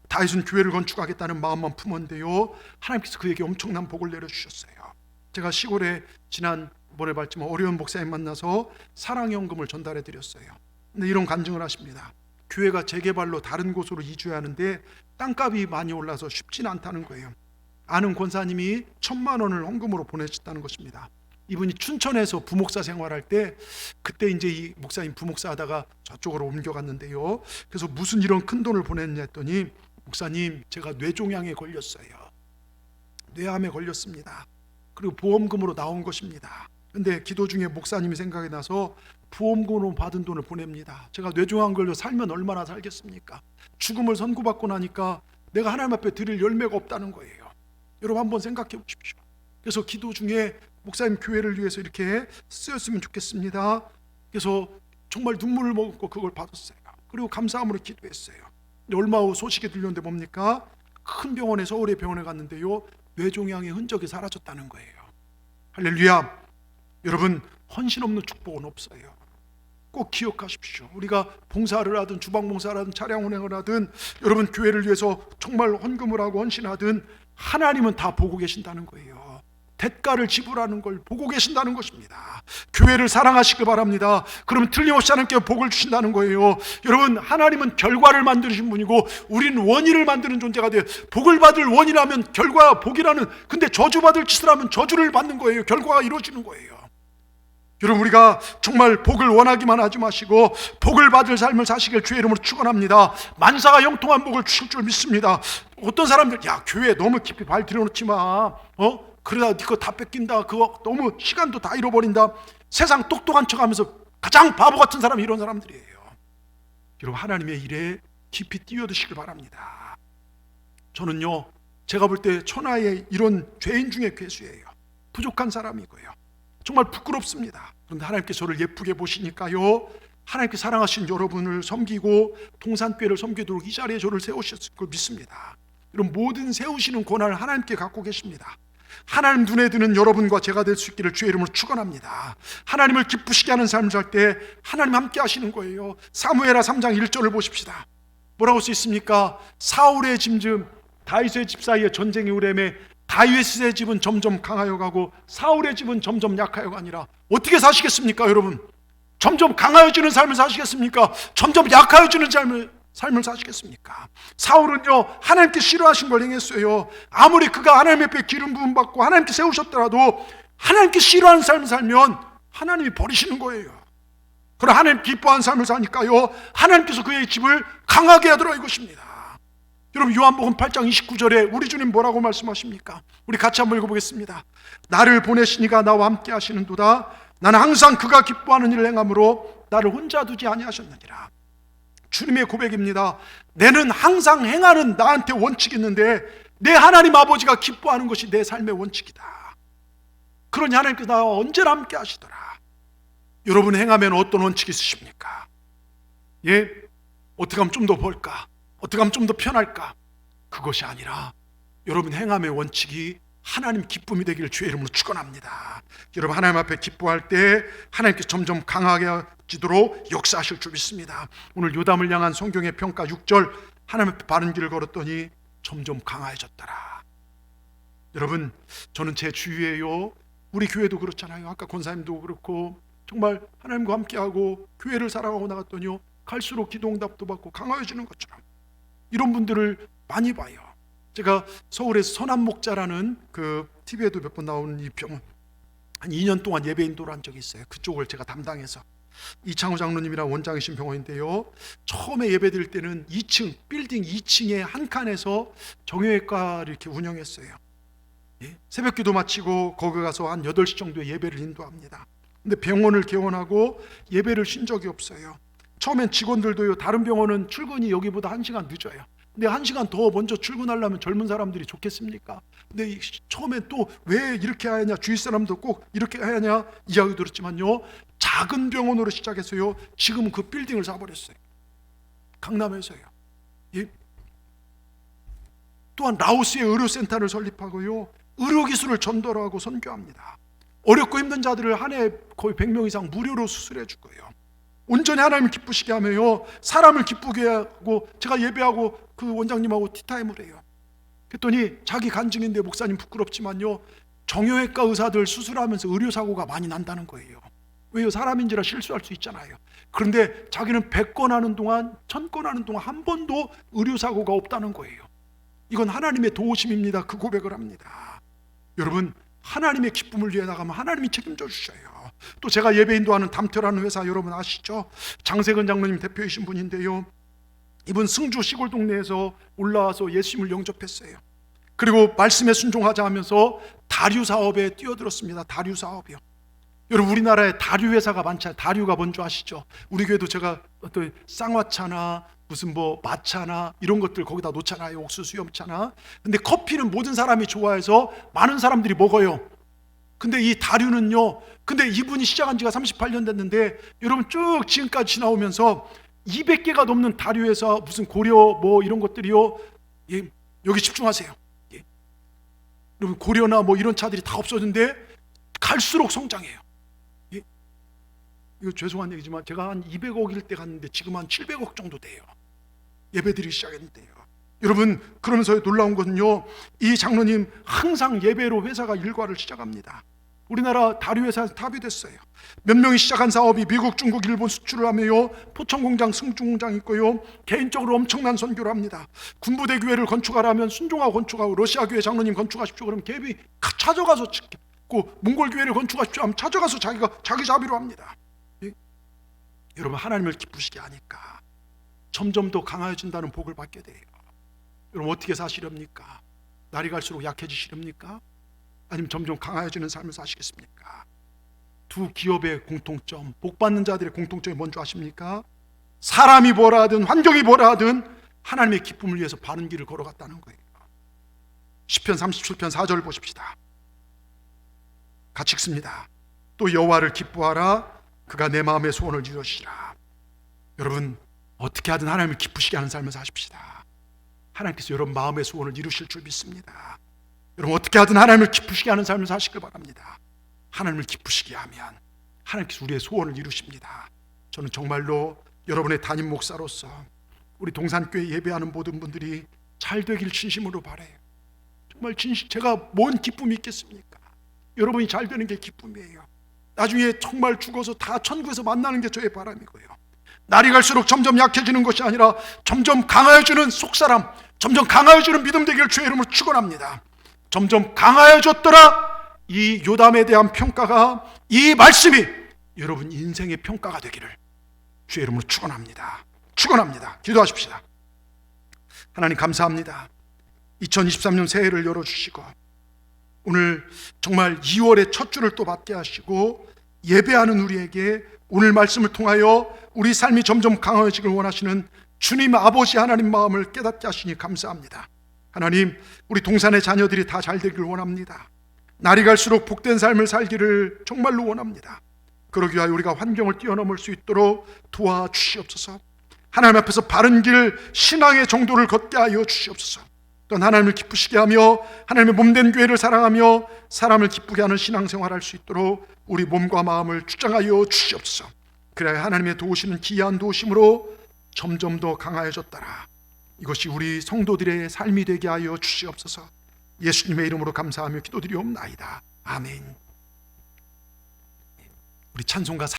다윗은 교회를 건축하겠다는 마음만 품었는데요, 하나님께서 그에게 엄청난 복을 내려주셨어요. 제가 시골에 지난번에 봤지만 어려운 목사님 만나서 사랑연금을 전달해 드렸어요. 근데 이런 간증을 하십니다. 교회가 재개발로 다른 곳으로 이주하는데 땅값이 많이 올라서 쉽지는 않다는 거예요. 아는 권사님이 1,000만 원을 헌금으로 보내셨다는 것입니다. 이분이 춘천에서 부목사 생활할 때, 그때 이제 이 목사님 부목사 하다가 저쪽으로 옮겨갔는데요, 그래서 무슨 이런 큰 돈을 보냈냐 했더니, 목사님 제가 뇌종양에 걸렸어요. 뇌암에 걸렸습니다. 그리고 보험금으로 나온 것입니다. 근데 기도 중에 목사님이 생각이 나서 보험금으로 받은 돈을 보냅니다. 제가 뇌종양 걸려 살면 얼마나 살겠습니까? 죽음을 선고받고 나니까 내가 하나님 앞에 드릴 열매가 없다는 거예요. 여러분 한번 생각해 보십시오. 그래서 기도 중에 목사님 교회를 위해서 이렇게 쓰였으면 좋겠습니다. 그래서 정말 눈물을 머금고 그걸 받았어요. 그리고 감사함으로 기도했어요. 근데 얼마 후 소식이 들렸는데 뭡니까? 큰 병원에, 서울의 병원에 갔는데요, 뇌종양의 흔적이 사라졌다는 거예요. 할렐루야. 여러분, 헌신 없는 축복은 없어요. 꼭 기억하십시오. 우리가 봉사를 하든 주방봉사를 하든 차량 운행을 하든 여러분 교회를 위해서 정말 헌금을 하고 헌신하든 하나님은 다 보고 계신다는 거예요. 대가를 지불하는 걸 보고 계신다는 것입니다. 교회를 사랑하시길 바랍니다. 그러면 틀림없이 하나님께 복을 주신다는 거예요. 여러분, 하나님은 결과를 만드신 분이고 우리는 원인을 만드는 존재가 돼요. 복을 받을 원이라면 결과가 복이라는, 근데 저주받을 짓을 하면 저주를 받는 거예요. 결과가 이루어지는 거예요. 여러분, 우리가 정말 복을 원하기만 하지 마시고 복을 받을 삶을 사시길 주의 이름으로 축원합니다. 만사가 형통한 복을 주실 줄 믿습니다. 어떤 사람들, 야, 교회 너무 깊이 발 들여놓지 마, 그러다 그거 다 뺏긴다, 그거 너무 시간도 다 잃어버린다, 세상 똑똑한 척하면서 가장 바보 같은 사람이 이런 사람들이에요. 여러분, 하나님의 일에 깊이 뛰어드시길 바랍니다. 저는요, 제가 볼 때 천하의 이런 죄인 중에 괴수예요. 부족한 사람이고요. 정말 부끄럽습니다. 그런데 하나님께서 저를 예쁘게 보시니까요, 하나님께 사랑하신 여러분을 섬기고 동산교회를 섬기도록 이 자리에 저를 세우셨을 걸 믿습니다. 이런 모든 세우시는 권한을 하나님께 갖고 계십니다. 하나님 눈에 드는 여러분과 제가 될 수 있기를 주의 이름으로 축원합니다. 하나님을 기쁘시게 하는 삶을 살 때 하나님 함께 하시는 거예요. 사무엘하 3장 1절을 보십시다. 뭐라고 써 있습니까? 사울의 짐승 다윗의 집 사이에 전쟁이 오래매 다윗의 집은 점점 강하여 가고 사울의 집은 점점 약하여가 아니라 어떻게 사시겠습니까? 여러분, 점점 강하여지는 삶을 사시겠습니까? 점점 약하여지는 삶을 사시겠습니까? 사울은요, 하나님께 싫어하신 걸 행했어요. 아무리 그가 하나님 앞에 기름 부음 받고 하나님께 세우셨더라도 하나님께 싫어하는 삶을 살면 하나님이 버리시는 거예요. 그럼 하나님 기뻐하는 삶을 사니까요, 하나님께서 그의 집을 강하게 하더라 이것입니다. 여러분, 요한복음 8장 29절에 우리 주님 뭐라고 말씀하십니까? 우리 같이 한번 읽어보겠습니다. 나를 보내시니가 나와 함께 하시는도다. 나는 항상 그가 기뻐하는 일을 행함으로 나를 혼자 두지 아니하셨느니라. 주님의 고백입니다. 내는 항상 행하는 나한테 원칙이 있는데 내 하나님 아버지가 기뻐하는 것이 내 삶의 원칙이다. 그러니 하나님께서 나와 언제나 함께 하시더라. 여러분, 행하면 어떤 원칙이 있으십니까? 예? 어떻게 하면 좀 더 벌까? 어떻게 하면 좀 더 편할까? 그것이 아니라 여러분, 행함의 원칙이 하나님 기쁨이 되기를 주의 이름으로 축원합니다. 여러분, 하나님 앞에 기뻐할 때 하나님께서 점점 강하게지도록 역사하실 줄 믿습니다. 오늘 요담을 향한 성경의 평가 6절, 하나님 앞에 바른 길을 걸었더니 점점 강화해졌더라. 여러분, 저는 제 주위에요, 우리 교회도 그렇잖아요. 아까 권사님도 그렇고 정말 하나님과 함께하고 교회를 살아가고 나갔더니요, 갈수록 기도응답도 받고 강화해지는 것처럼 이런 분들을 많이 봐요. 제가 서울의 선한목자라는 그 TV에도 몇 번 나오는 이 병원 한 2년 동안 예배 인도를 한 적이 있어요. 그쪽을 제가 담당해서. 이창호 장로님이랑 원장이신 병원인데요, 처음에 예배 드릴 때는 2층 빌딩 2층에 한 칸에서 정형외과를 이렇게 운영했어요. 예? 새벽 기도 마치고 거기 가서 한 8시 정도에 예배를 인도합니다. 근데 병원을 개원하고 예배를 쉰 적이 없어요. 처음엔 직원들도요, 다른 병원은 출근이 여기보다 1시간 늦어요. 근데 1시간 더 먼저 출근하려면 젊은 사람들이 좋겠습니까? 근데 처음엔 또 왜 이렇게 해야 하냐, 주위 사람도 꼭 이렇게 해야 하냐 이야기 들었지만요, 작은 병원으로 시작해서요, 지금은 그 빌딩을 사버렸어요. 강남에서요. 예? 또한 라오스에 의료센터를 설립하고요, 의료기술을 전달하고 선교합니다. 어렵고 힘든 자들을 한 해 거의 100명 이상 무료로 수술해 주고요, 온전히 하나님을 기쁘시게 하며요, 사람을 기쁘게 하고, 제가 예배하고 그 원장님하고 티타임을 해요. 그랬더니 자기 간증인데, 목사님 부끄럽지만요, 정형외과 의사들 수술하면서 의료사고가 많이 난다는 거예요. 왜요? 사람인지라 실수할 수 있잖아요. 그런데 자기는 100건 하는 동안 1000건 하는 동안 한 번도 의료사고가 없다는 거예요. 이건 하나님의 도우심입니다. 그 고백을 합니다. 여러분, 하나님의 기쁨을 위해 나가면 하나님이 책임져 주셔요. 또 제가 예배 인도하는 담터라는 회사 여러분 아시죠? 장세근 장로님 대표이신 분인데요, 이분 승주 시골 동네에서 올라와서 예수님을 영접했어요. 그리고 말씀에 순종하자 하면서 다류 사업에 뛰어들었습니다. 다류 사업이요. 여러분, 우리나라에 다류 회사가 많잖아요. 다류가 뭔지 아시죠? 우리 교회도 제가 어떤 쌍화차나 무슨 뭐 마차나 이런 것들 거기다 놓잖아요. 옥수수 염차나. 근데 커피는 모든 사람이 좋아해서 많은 사람들이 먹어요. 근데 이 다류는요, 근데 이분이 시작한 지가 38년 됐는데 여러분 쭉 지금까지 지나오면서 200개가 넘는 다류 회사, 무슨 고려 뭐 이런 것들이요. 예, 여기 집중하세요. 예. 여러분, 고려나 뭐 이런 차들이 다 없어졌는데 갈수록 성장해요. 예. 이거 죄송한 얘기지만 제가 한 200억일 때 갔는데 지금 한 700억 정도 돼요. 예배드리기 시작했는데요. 여러분, 그러면서 놀라운 것은요, 이 장로님 항상 예배로 회사가 일과를 시작합니다. 우리나라 다류 회사에서 탑이 됐어요. 몇 명이 시작한 사업이 미국, 중국, 일본 수출을 하며요, 포천공장, 승중공장 있고요, 개인적으로 엄청난 선교를 합니다. 군부대 교회를 건축하라면 순종하고 건축하고, 러시아 교회 장로님 건축하십시오 그러면 갭이 찾아가서 짓고, 몽골 교회를 건축하십시오 하면 찾아가서 자기 자비로 합니다. 예? 여러분, 하나님을 기쁘시게 하니까 점점 더 강해진다는 복을 받게 돼요. 여러분, 어떻게 사시렵니까? 날이 갈수록 약해지시렵니까? 아니면 점점 강해지는 삶을 사시겠습니까? 두 기업의 공통점, 복받는 자들의 공통점이 뭔지 아십니까? 사람이 뭐라 하든 환경이 뭐라 하든 하나님의 기쁨을 위해서 바른 길을 걸어갔다는 거예요. 시편 37편 4절 보십시다. 같이 읽습니다. 또 여호와를 기뻐하라. 그가 내 마음의 소원을 이루시리라. 여러분, 어떻게 하든 하나님을 기쁘시게 하는 삶을 사십시다. 하나님께서 여러분 마음의 소원을 이루실 줄 믿습니다. 여러분, 어떻게 하든 하나님을 기쁘시게 하는 삶을 사시길 바랍니다. 하나님을 기쁘시게 하면 하나님께서 우리의 소원을 이루십니다. 저는 정말로 여러분의 담임 목사로서 우리 동산교회 예배하는 모든 분들이 잘 되길 진심으로 바라요. 정말 제가 뭔 기쁨이 있겠습니까? 여러분이 잘 되는 게 기쁨이에요. 나중에 정말 죽어서 다 천국에서 만나는 게 저의 바람이고요. 날이 갈수록 점점 약해지는 것이 아니라 점점 강하여지는 속사람, 점점 강하여지는 믿음 되기를 주의 이름으로 축원합니다. 점점 강하여졌더라. 이 요담에 대한 평가가, 이 말씀이 여러분 인생의 평가가 되기를 주의 이름으로 축원합니다. 축원합니다. 기도하십시다. 하나님, 감사합니다. 2023년 새해를 열어주시고 오늘 정말 2월의 첫 주를 또 맞게 하시고 예배하는 우리에게 오늘 말씀을 통하여 우리 삶이 점점 강해지길 원하시는 주님 아버지 하나님 마음을 깨닫게 하시니 감사합니다. 하나님, 우리 동산의 자녀들이 다 잘 되길 원합니다. 날이 갈수록 복된 삶을 살기를 정말로 원합니다. 그러기 위하여 우리가 환경을 뛰어넘을 수 있도록 도와주시옵소서. 하나님 앞에서 바른 길, 신앙의 정도를 걷게 하여 주시옵소서. 또한 하나님을 기쁘시게 하며 하나님의 몸된 교회를 사랑하며 사람을 기쁘게 하는 신앙생활을 할 수 있도록 우리 몸과 마음을 주장하여 주시옵소서. 그래야 하나님의 도우시는 기이한 도우심으로 점점 더 강하여졌더라. 이것이 우리 성도들의 삶이 되게 하여 주시옵소서. 예수님의 이름으로 감사하며 기도드리옵나이다. 아멘. 우리 찬송가